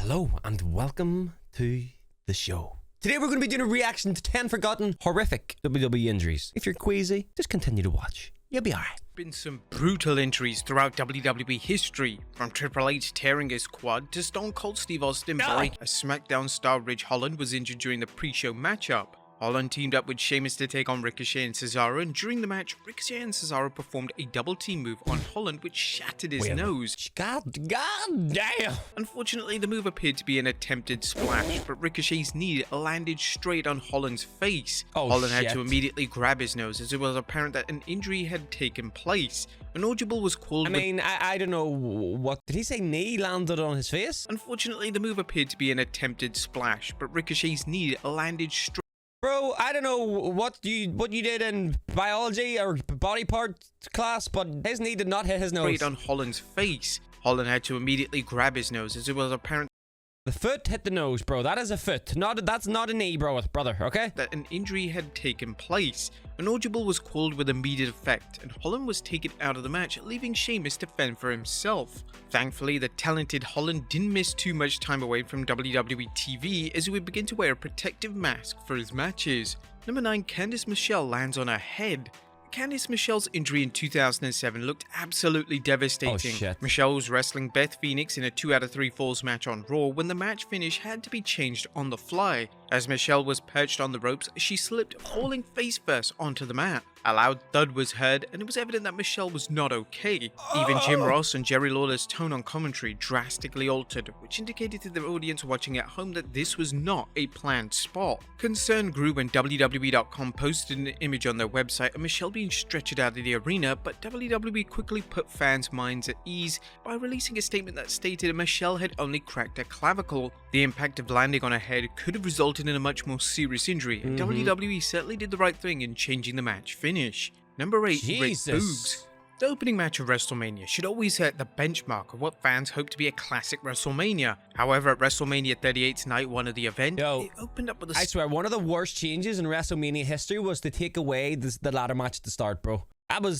Hello and welcome to the show. Today we're going to be doing a reaction to 10 forgotten horrific WWE injuries. If you're queasy, just continue to watch. You'll be alright. Been some brutal injuries throughout WWE history, from Triple H tearing his quad to Stone Cold Steve Austin break. A SmackDown star Ridge Holland was injured during the pre-show matchup. Holland teamed up with Sheamus to take on Ricochet and Cesaro, and during the match, Ricochet and Cesaro performed a double team move on Holland which shattered his nose. God damn! Unfortunately, the move appeared to be an attempted splash, but Ricochet's knee landed straight on Holland's face. Holland had to immediately grab his nose as it was apparent that an injury had taken place. An audible was called. I don't know what did he say? Knee landed on his face? Unfortunately, the move appeared to be an attempted splash, but Ricochet's knee landed straight. Bro, I don't know what you did in biology or body part class, but his knee did not hit his nose. Straight on Holland's face. Holland had to immediately grab his nose as it was apparent. The foot hit the nose, bro. That is a foot. That's not a knee, brother, okay? That an injury had taken place. An audible was called with immediate effect, and Holland was taken out of the match, leaving Sheamus to fend for himself. Thankfully, the talented Holland didn't miss too much time away from WWE TV as he would begin to wear a protective mask for his matches. Number 9, Candace Michelle lands on her head. Candace Michelle's injury in 2007 looked absolutely devastating. Michelle was wrestling Beth Phoenix in a 2 out of 3 falls match on Raw when the match finish had to be changed on the fly. As Michelle was perched on the ropes, she slipped, falling face first onto the mat. A loud thud was heard, and it was evident that Michelle was not okay. Even Jim Ross and Jerry Lawler's tone on commentary drastically altered, which indicated to the audience watching at home that this was not a planned spot. Concern grew when WWE.com posted an image on their website of Michelle being stretchered out of the arena, but WWE quickly put fans' minds at ease by releasing a statement that stated Michelle had only cracked a clavicle. The impact of landing on her head could have resulted in a much more serious injury, and WWE certainly did the right thing in changing the match finish. Number 8, Rick Boogs. The opening match of WrestleMania should always set the benchmark of what fans hope to be a classic WrestleMania. However, at WrestleMania 38's night 1 of the event, it opened up with a... I swear, one of the worst changes in WrestleMania history was to take away the ladder match at the start, bro.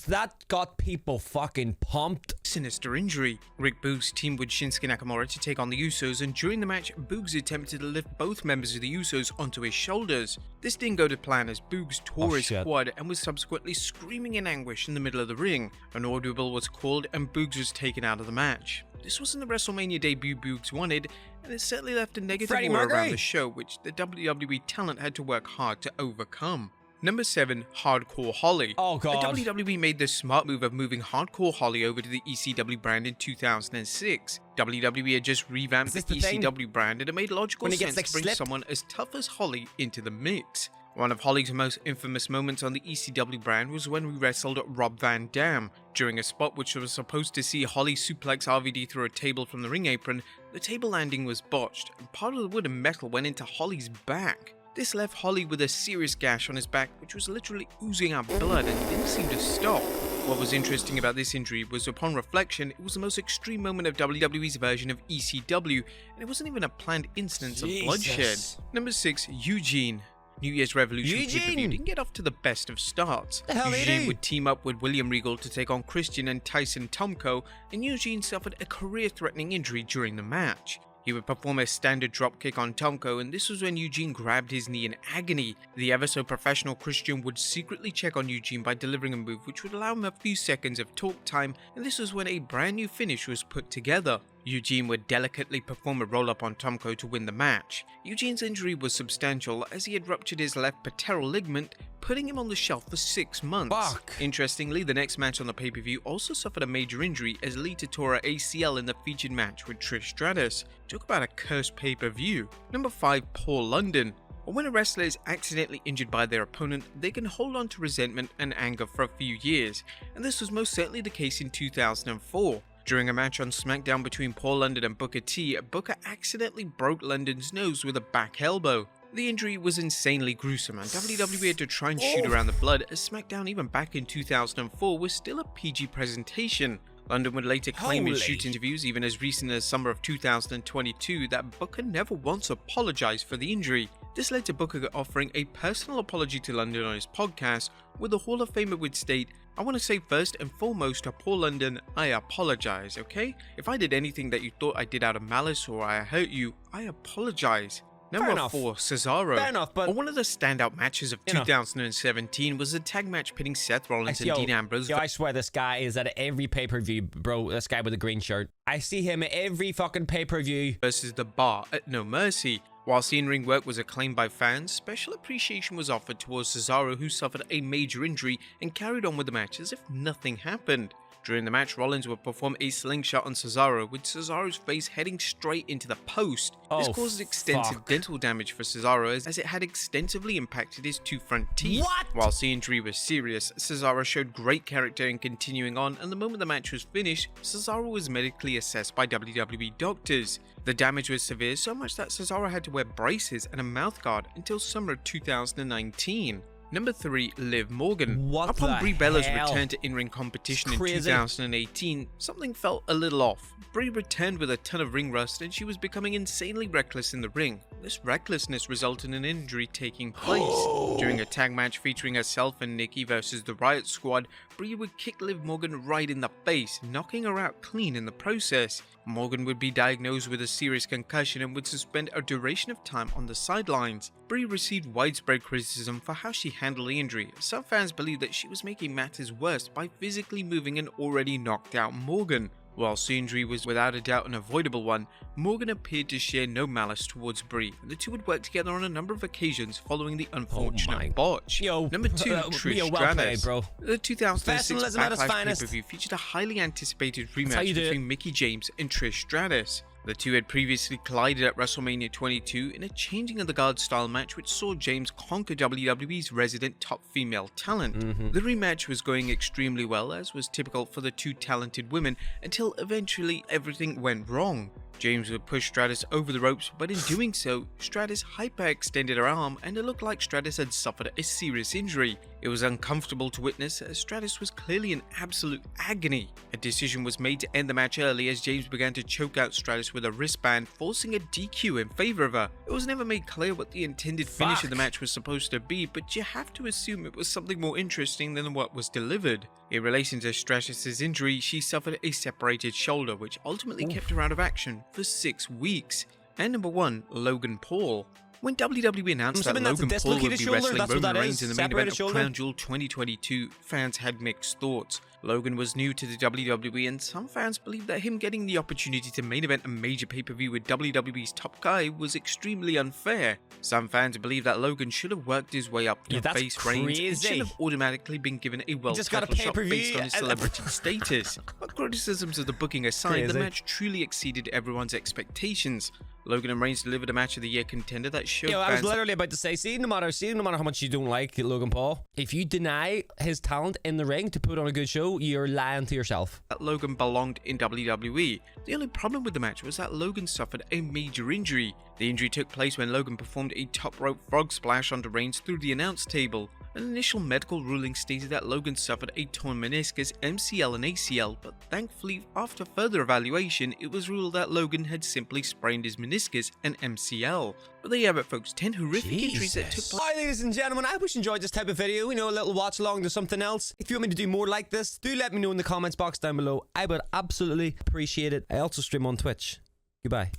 That got people fucking pumped. Sinister injury. Rick Boogs teamed with Shinsuke Nakamura to take on the Usos, and during the match, Boogs attempted to lift both members of the Usos onto his shoulders. This didn't go to plan as Boogs tore his quad and was subsequently screaming in anguish in the middle of the ring. An audible was called and Boogs was taken out of the match. This wasn't the WrestleMania debut Boogs wanted, and it certainly left a negative aura around the show, which the WWE talent had to work hard to overcome. Number 7, Hardcore Holly. Oh god. The WWE made the smart move of moving Hardcore Holly over to the ECW brand in 2006. WWE had just revamped the ECW brand, and it made logical sense to bring someone as tough as Holly into the mix. One of Holly's most infamous moments on the ECW brand was when we wrestled Rob Van Dam. During a spot which was supposed to see Holly suplex RVD through a table from the ring apron, the table landing was botched, and part of the wood and metal went into Holly's back. This left Holly with a serious gash on his back, which was literally oozing out blood and didn't seem to stop. What was interesting about this injury was, upon reflection, it was the most extreme moment of WWE's version of ECW, and it wasn't even a planned instance of bloodshed. Number 6, Eugene. New Year's Revolution pay-per-view didn't get off to the best of starts. Eugene would team up with William Regal to take on Christian and Tyson Tomko, and Eugene suffered a career-threatening injury during the match. He would perform a standard dropkick on Tomko, and this was when Eugene grabbed his knee in agony. The ever-so-professional Christian would secretly check on Eugene by delivering a move which would allow him a few seconds of talk time, and this was when a brand new finish was put together. Eugene would delicately perform a roll-up on Tomko to win the match. Eugene's injury was substantial as he had ruptured his left patellar ligament, putting him on the shelf for 6 months. Interestingly, the next match on the pay-per-view also suffered a major injury as Lita tore her ACL in the featured match with Trish Stratus. Talk about a cursed pay-per-view. Number 5, Paul London. When a wrestler is accidentally injured by their opponent, they can hold on to resentment and anger for a few years, and this was most certainly the case in 2004. During a match on SmackDown between Paul London and Booker T, Booker accidentally broke London's nose with a back elbow. The injury was insanely gruesome, and WWE had to try and shoot around the blood, as SmackDown even back in 2004 was still a PG presentation. London would later claim in shoot interviews even as recent as summer of 2022 that Booker never once apologized for the injury. This led to Booker offering a personal apology to London on his podcast, where the Hall of Famer would state, I want to say first and foremost to Paul London, I apologize, okay? If I did anything that you thought I did out of malice or I hurt you, I apologize. Number 4, Cesaro. Fair enough, but one of the standout matches of 2017 was the tag match pitting Seth Rollins and Dean Ambrose. Yo, I swear this guy is at every pay-per-view, bro. This guy with the green shirt. I see him at every fucking pay-per-view. Versus The Bar at No Mercy. Whilst the in-ring work was acclaimed by fans, special appreciation was offered towards Cesaro, who suffered a major injury and carried on with the match as if nothing happened. During the match, Rollins would perform a slingshot on Cesaro, with Cesaro's face heading straight into the post. This caused extensive dental damage for Cesaro, as it had extensively impacted his 2 front teeth. Whilst the injury was serious, Cesaro showed great character in continuing on, and the moment the match was finished, Cesaro was medically assessed by WWE doctors. The damage was severe, so much that Cesaro had to wear braces and a mouthguard until summer of 2019. Number 3, Liv Morgan. Upon Brie Bella's return to in-ring competition in 2018, something felt a little off. Brie returned with a ton of ring rust and she was becoming insanely reckless in the ring. This recklessness resulted in an injury taking place. During a tag match featuring herself and Nikki versus the Riot Squad, Brie would kick Liv Morgan right in the face, knocking her out clean in the process. Morgan would be diagnosed with a serious concussion and would spend a duration of time on the sidelines. Brie received widespread criticism for how she handled the injury. Some fans believed that she was making matters worse by physically moving an already knocked out Morgan. Whilst the injury was without a doubt an avoidable one, Morgan appeared to share no malice towards Brie, and the two would work together on a number of occasions following the unfortunate botch. Number 2, Trish Stratus. The 2006 Backlash pay-per-view featured a highly anticipated rematch between Mickie James and Trish Stratus. The two had previously collided at WrestleMania 22 in a changing of the guard style match which saw James conquer WWE's resident top female talent. The rematch was going extremely well, as was typical for the two talented women, until eventually everything went wrong. James would push Stratus over the ropes, but in doing so, Stratus hyperextended her arm and it looked like Stratus had suffered a serious injury. It was uncomfortable to witness, as Stratus was clearly in absolute agony. A decision was made to end the match early as James began to choke out Stratus with a wristband, forcing a DQ in favor of her. It was never made clear what the intended finish of the match was supposed to be, but you have to assume it was something more interesting than what was delivered. In relation to Stratus' injury, she suffered a separated shoulder, which ultimately kept her out of action for 6 weeks. And number 1, Logan Paul. When WWE announced that Logan Paul would be wrestling Roman Reigns in the main event of Crown Jewel 2022, fans had mixed thoughts. Logan was new to the WWE, and some fans believed that him getting the opportunity to main event a major pay-per-view with WWE's top guy was extremely unfair. Some fans believe that Logan should have worked his way up to face Reigns and should have automatically been given a world title shot based on his celebrity status. But criticisms of the booking aside, the match truly exceeded everyone's expectations. Logan and Reigns delivered a match of the year contender that showed fans... I was literally about to say, see, no matter how much you don't like Logan Paul, if you deny his talent in the ring to put on a good show, you're lying to yourself. That Logan belonged in WWE. The only problem with the match was that Logan suffered a major injury. The injury took place when Logan performed a top rope frog splash onto Reigns through the announce table. An initial medical ruling stated that Logan suffered a torn meniscus, MCL and ACL, but thankfully, after further evaluation, it was ruled that Logan had simply sprained his meniscus and MCL. But there you have it, folks. 10 horrific injuries that took place. Alright, ladies and gentlemen, I hope you enjoyed this type of video. You know, a little watch along to something else. If you want me to do more like this, do let me know in the comments box down below. I would absolutely appreciate it. I also stream on Twitch. Goodbye.